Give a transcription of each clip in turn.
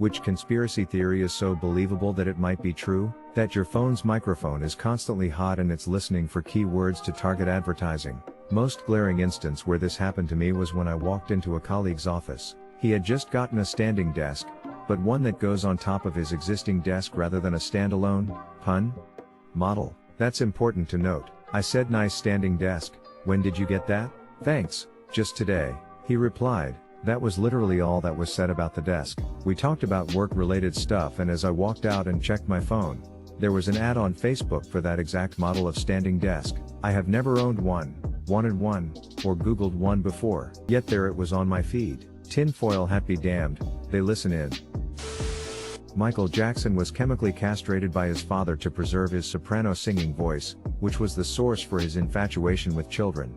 Which conspiracy theory is so believable that it might be true? That your phone's microphone is constantly hot and it's listening for keywords to target advertising. Most glaring instance where this happened to me was when I walked into a colleague's office. He had just gotten a standing desk, but one that goes on top of his existing desk rather than a standalone, pun? Model. That's important to note. I said nice standing desk. When did you get that? Thanks, just today. He replied. That was literally all that was said about the desk. We talked about work-related stuff, and as I walked out and checked my phone, there was an ad on Facebook for that exact model of standing desk. I have never owned one, wanted one, or Googled one before, yet there it was on my feed. Tinfoil hat be damned, they listen in. Michael Jackson was chemically castrated by his father to preserve his soprano singing voice, which was the source for his infatuation with children.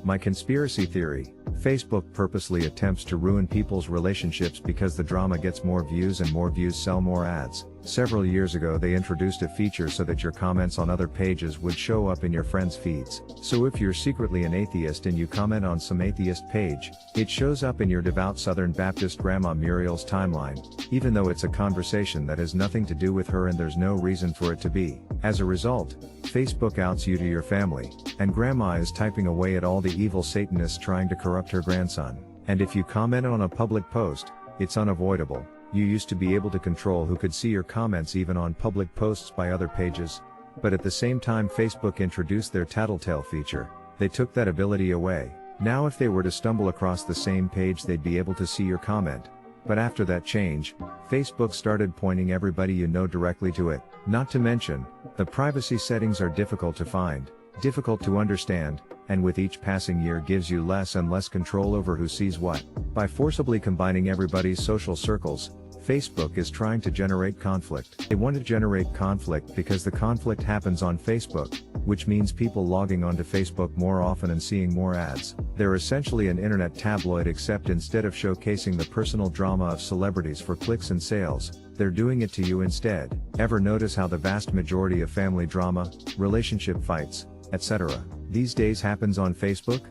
My conspiracy theory: Facebook purposely attempts to ruin people's relationships because the drama gets more views and more views sell more ads. Several years ago they introduced a feature so that your comments on other pages would show up in your friends' feeds. So if you're secretly an atheist and you comment on some atheist page, it shows up in your devout Southern Baptist grandma Muriel's timeline, even though it's a conversation that has nothing to do with her and there's no reason for it to be. As a result, Facebook outs you to your family, and grandma is typing away at all the evil Satanists trying to corrupt her grandson. And if you comment on a public post, it's unavoidable. You used to be able to control who could see your comments even on public posts by other pages, but at the same time Facebook introduced their tattletale feature, they took that ability away. Now if they were to stumble across the same page they'd be able to see your comment. But after that change, Facebook started pointing everybody you know directly to it. Not to mention, the privacy settings are difficult to find, difficult to understand, and with each passing year gives you less and less control over who sees what. By forcibly combining everybody's social circles, Facebook is trying to generate conflict. They want to generate conflict because the conflict happens on Facebook, which means people logging onto Facebook more often and seeing more ads. They're essentially an internet tabloid, except instead of showcasing the personal drama of celebrities for clicks and sales, they're doing it to you instead. Ever notice how the vast majority of family drama, relationship fights, etc., these days happens on Facebook?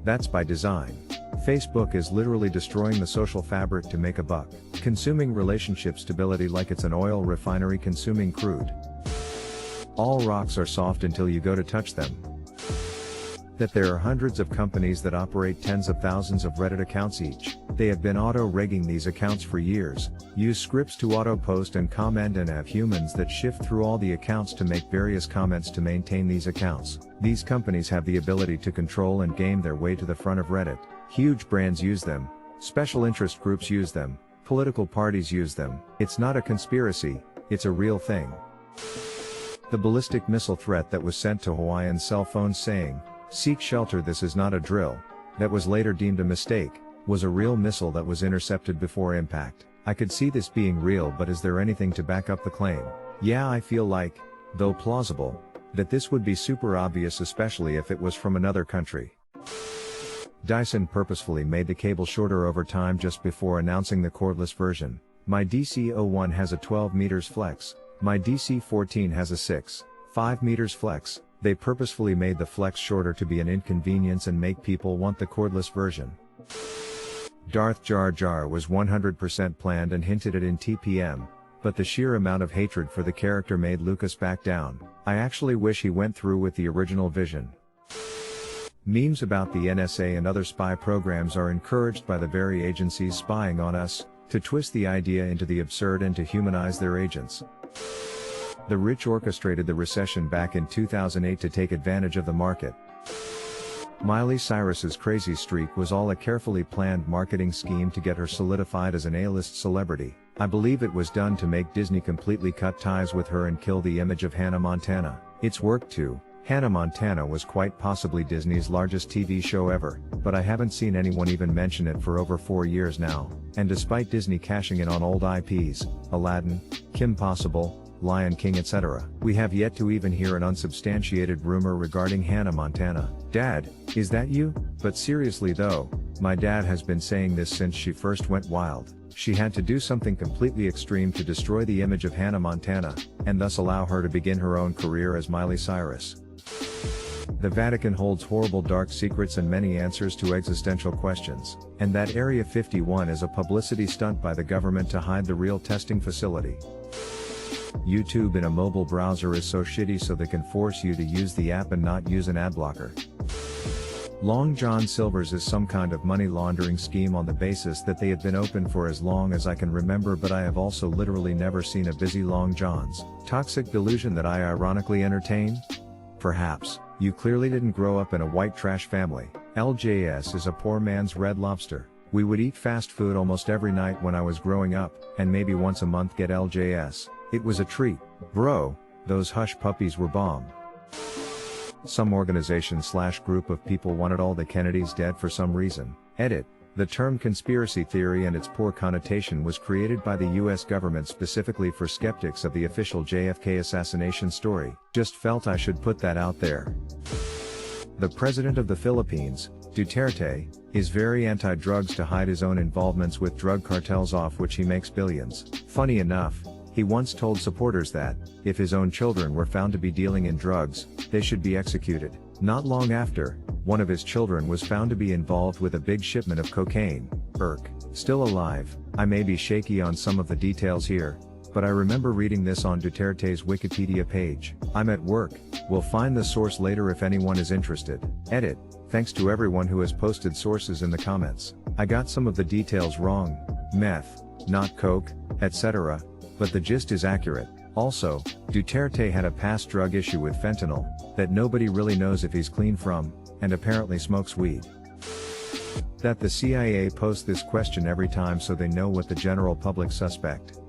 That's by design. Facebook is literally destroying the social fabric to make a buck, consuming relationship stability like it's an oil refinery consuming crude. All rocks are soft until you go to touch them. That there are hundreds of companies that operate tens of thousands of Reddit accounts each. They have been auto-regging these accounts for years, use scripts to auto-post and comment, and have humans that shift through all the accounts to make various comments to maintain these accounts. These companies have the ability to control and game their way to the front of Reddit. Huge brands use them, special interest groups use them, political parties use them. It's not a conspiracy, it's a real thing. The ballistic missile threat that was sent to Hawaiian cell phones saying, "Seek shelter, this is not a drill," that was later deemed a mistake, was a real missile that was intercepted before impact. I could see this being real, but is there anything to back up the claim? Yeah, I feel like, though plausible, that this would be super obvious, especially if it was from another country. Dyson purposefully made the cable shorter over time just before announcing the cordless version. My DC-01 has a 12 meters flex. My DC-14 has a 6.5 meters flex. They purposefully made the flex shorter to be an inconvenience and make people want the cordless version. Darth Jar Jar was 100% planned and hinted at in TPM, but the sheer amount of hatred for the character made Lucas back down. I actually wish he went through with the original vision. Memes about the NSA and other spy programs are encouraged by the very agencies spying on us, to twist the idea into the absurd and to humanize their agents. The rich orchestrated the recession back in 2008 to take advantage of the market. Miley Cyrus's crazy streak was all a carefully planned marketing scheme to get her solidified as an A-list celebrity. I believe it was done to make Disney completely cut ties with her and kill the image of Hannah Montana. It's worked too. Hannah Montana was quite possibly Disney's largest TV show ever, but I haven't seen anyone even mention it for over 4 years now. And despite Disney cashing in on old IPs, Aladdin, Kim Possible, Lion King, etc., we have yet to even hear an unsubstantiated rumor regarding Hannah Montana. Dad, is that you? But seriously though, my dad has been saying this since she first went wild. She had to do something completely extreme to destroy the image of Hannah Montana, and thus allow her to begin her own career as Miley Cyrus. The Vatican holds horrible dark secrets and many answers to existential questions, and that Area 51 is a publicity stunt by the government to hide the real testing facility. YouTube in a mobile browser is so shitty so they can force you to use the app and not use an ad blocker. Long John Silver's is some kind of money laundering scheme on the basis that they have been open for as long as I can remember, but I have also literally never seen a busy Long John's. Toxic delusion that I ironically entertain? Perhaps. You clearly didn't grow up in a white trash family. LJS is a poor man's Red Lobster. We would eat fast food almost every night when I was growing up, and maybe once a month get LJS. It was a treat. Bro, those hush puppies were bomb. Some organization/group of people wanted all the Kennedys dead for some reason. Edit. The term conspiracy theory and its poor connotation was created by the US government specifically for skeptics of the official JFK assassination story. Just felt I should put that out there. The president of the Philippines, Duterte, is very anti-drugs to hide his own involvements with drug cartels, off which he makes billions. Funny enough, he once told supporters that, if his own children were found to be dealing in drugs, they should be executed. Not long after, one of his children was found to be involved with a big shipment of cocaine. Still alive. I may be shaky on some of the details here, but I remember reading this on Duterte's Wikipedia page. I'm at work, we'll find the source later if anyone is interested. Edit. Thanks to everyone who has posted sources in the comments. I got some of the details wrong. Meth, not coke, etc. But the gist is accurate. Also, Duterte had a past drug issue with fentanyl, that nobody really knows if he's clean from, and apparently smokes weed. That the CIA posts this question every time so they know what the general public suspect.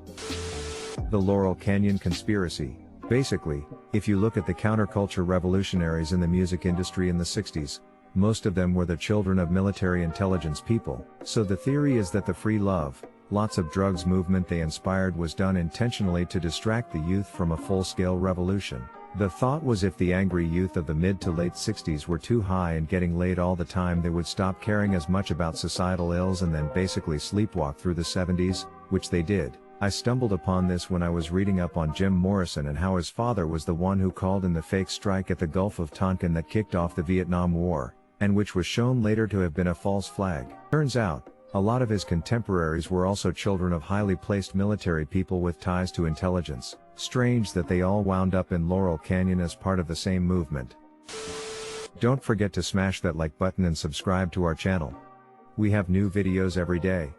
The Laurel Canyon conspiracy. Basically, if you look at the counterculture revolutionaries in the music industry in the 60s, most of them were the children of military intelligence people. So the theory is that the free love, lots of drugs movement they inspired was done intentionally to distract the youth from a full-scale revolution. The thought was if the angry youth of the mid to late 60s were too high and getting laid all the time, they would stop caring as much about societal ills and then basically sleepwalk through the 70s, which they did. I stumbled upon this when I was reading up on Jim Morrison and how his father was the one who called in the fake strike at the Gulf of Tonkin that kicked off the Vietnam War, and which was shown later to have been a false flag. Turns out, a lot of his contemporaries were also children of highly placed military people with ties to intelligence. Strange that they all wound up in Laurel Canyon as part of the same movement. Don't forget to smash that like button and subscribe to our channel. We have new videos every day.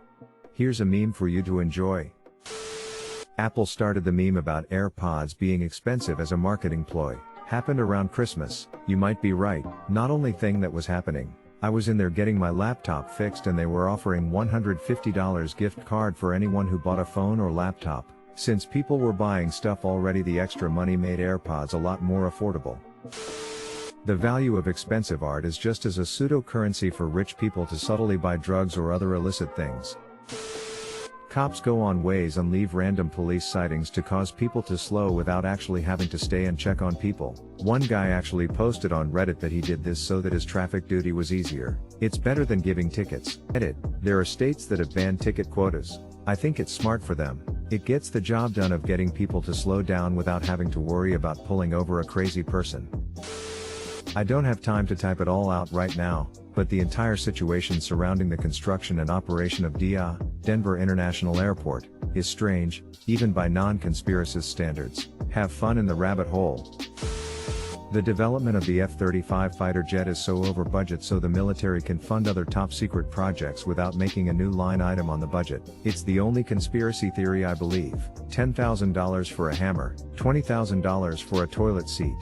Here's a meme for you to enjoy. Apple started the meme about AirPods being expensive as a marketing ploy. Happened around Christmas. You might be right. Not only thing that was happening. I was in there getting my laptop fixed and they were offering $150 gift card for anyone who bought a phone or laptop. Since people were buying stuff already, the extra money made AirPods a lot more affordable. The value of expensive art is just as a pseudo-currency for rich people to subtly buy drugs or other illicit things. Cops go on ways and leave random police sightings to cause people to slow without actually having to stay and check on people. One guy actually posted on Reddit that he did this so that his traffic duty was easier. It's better than giving tickets. Edit. There are states that have banned ticket quotas. I think it's smart for them. It gets the job done of getting people to slow down without having to worry about pulling over a crazy person. I don't have time to type it all out right now, but the entire situation surrounding the construction and operation of Denver International Airport is strange, even by non-conspiracist standards. Have fun in the rabbit hole. The development of the F-35 fighter jet is so over budget so the military can fund other top secret projects without making a new line item on the budget. It's the only conspiracy theory I believe. $10,000 for a hammer, $20,000 for a toilet seat.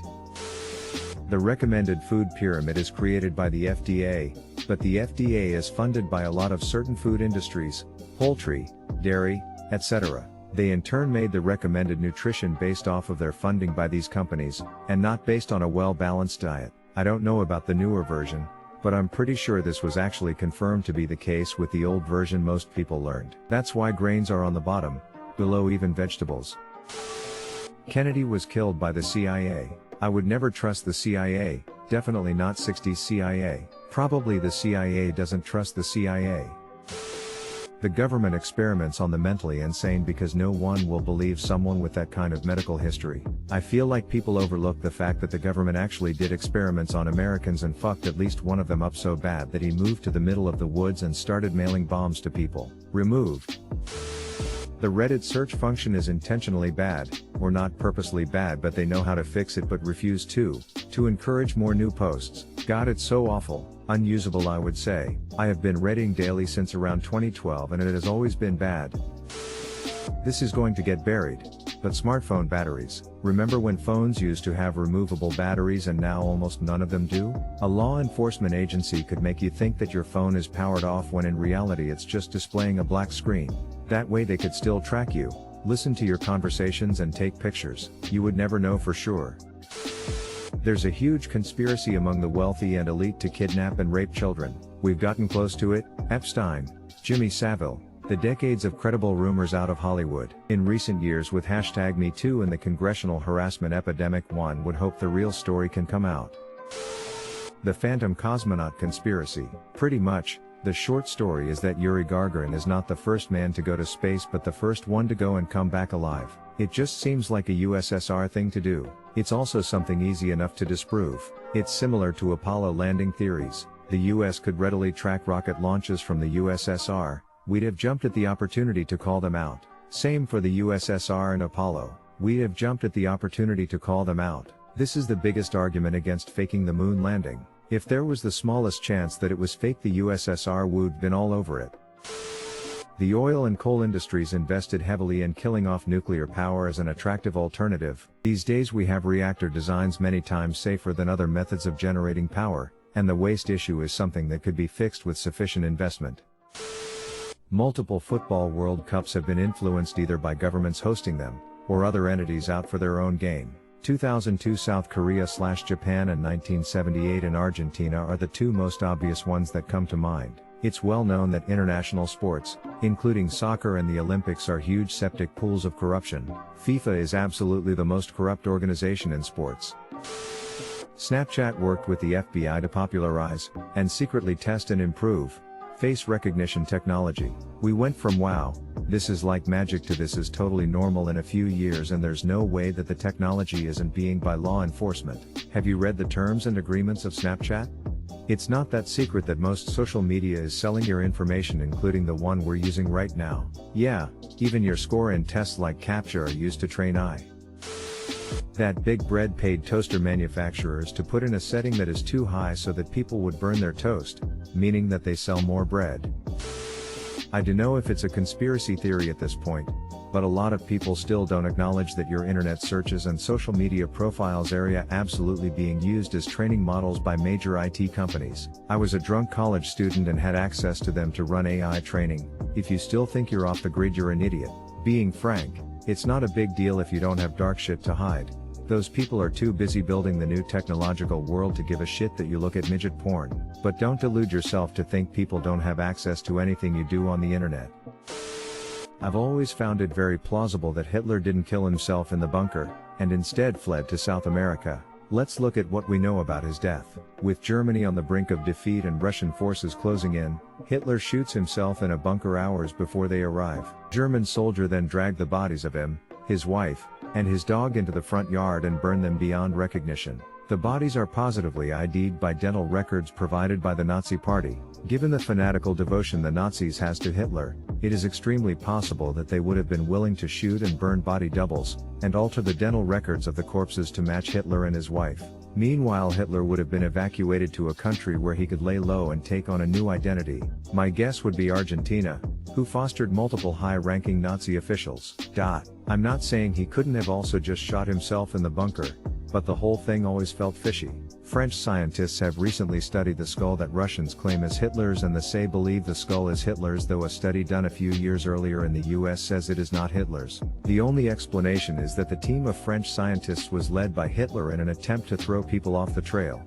The recommended food pyramid is created by the FDA, but the FDA is funded by a lot of certain food industries, poultry, dairy, etc. They in turn made the recommended nutrition based off of their funding by these companies, and not based on a well-balanced diet. I don't know about the newer version, but I'm pretty sure this was actually confirmed to be the case with the old version most people learned. That's why grains are on the bottom, below even vegetables. Kennedy was killed by the CIA. I would never trust the CIA, definitely not 60s CIA. Probably the CIA doesn't trust the CIA. The government experiments on the mentally insane because no one will believe someone with that kind of medical history. I feel like people overlook the fact that the government actually did experiments on Americans and fucked at least one of them up so bad that he moved to the middle of the woods and started mailing bombs to people. Removed. The Reddit search function is intentionally bad, or not purposely bad, but they know how to fix it but refuse to encourage more new posts. God, it's so awful. Unusable, I would say. I have been reading daily since around 2012 and it has always been bad. This is going to get buried. But smartphone batteries. Remember when phones used to have removable batteries and now almost none of them do? A law enforcement agency could make you think that your phone is powered off when in reality it's just displaying a black screen. That way they could still track you, listen to your conversations and take pictures. You would never know for sure. There's a huge conspiracy among the wealthy and elite to kidnap and rape children. We've gotten close to it. Epstein, Jimmy Savile. The decades of credible rumors out of Hollywood. In recent years with #MeToo and the congressional harassment epidemic, one would hope the real story can come out. The Phantom Cosmonaut Conspiracy. Pretty much, the short story is that Yuri Gagarin is not the first man to go to space but the first one to go and come back alive. It just seems like a USSR thing to do. It's also something easy enough to disprove. It's similar to Apollo landing theories. The US could readily track rocket launches from the USSR. We'd have jumped at the opportunity to call them out. Same for the USSR and Apollo. We'd have jumped at the opportunity to call them out. This is the biggest argument against faking the moon landing. If there was the smallest chance that it was fake, the USSR would been all over it. The oil and coal industries invested heavily in killing off nuclear power as an attractive alternative. These days we have reactor designs many times safer than other methods of generating power, and the waste issue is something that could be fixed with sufficient investment. Multiple football World Cups have been influenced either by governments hosting them, or other entities out for their own gain. 2002 South Korea/Japan and 1978 in Argentina are the two most obvious ones that come to mind. It's well known that international sports, including soccer and the Olympics, are huge septic pools of corruption. FIFA is absolutely the most corrupt organization in sports. Snapchat worked with the FBI to popularize, and secretly test and improve, face recognition technology. We went from wow, this is like magic to this is totally normal in a few years, and there's no way that the technology isn't being by law enforcement. Have you read the terms and agreements of Snapchat? It's not that secret that most social media is selling your information, including the one we're using right now. Yeah, even your score in tests like CAPTCHA are used to train AI. That big bread paid toaster manufacturers to put in a setting that is too high so that people would burn their toast, meaning that they sell more bread. I don't know if it's a conspiracy theory at this point, but a lot of people still don't acknowledge that your internet searches and social media profiles are absolutely being used as training models by major IT companies. I was a drunk college student and had access to them to run AI training. If you still think you're off the grid, you're an idiot. Being frank, it's not a big deal if you don't have dark shit to hide. Those people are too busy building the new technological world to give a shit that you look at midget porn. But don't delude yourself to think people don't have access to anything you do on the internet. I've always found it very plausible that Hitler didn't kill himself in the bunker, and instead fled to South America. Let's look at what we know about his death. With Germany on the brink of defeat and Russian forces closing in, Hitler shoots himself in a bunker hours before they arrive. German soldier then dragged the bodies of him, his wife, and his dog into the front yard and burned them beyond recognition. The bodies are positively ID'd by dental records provided by the Nazi Party. Given the fanatical devotion the Nazis has to Hitler, it is extremely possible that they would have been willing to shoot and burn body doubles, and alter the dental records of the corpses to match Hitler and his wife. Meanwhile, Hitler would have been evacuated to a country where he could lay low and take on a new identity. My guess would be Argentina, who fostered multiple high-ranking Nazi officials. I'm not saying he couldn't have also just shot himself in the bunker, but the whole thing always felt fishy. French scientists have recently studied the skull that Russians claim is Hitler's, and they believe the skull is Hitler's, though a study done a few years earlier in the US says it is not Hitler's. The only explanation is that the team of French scientists was led by Hitler in an attempt to throw people off the trail.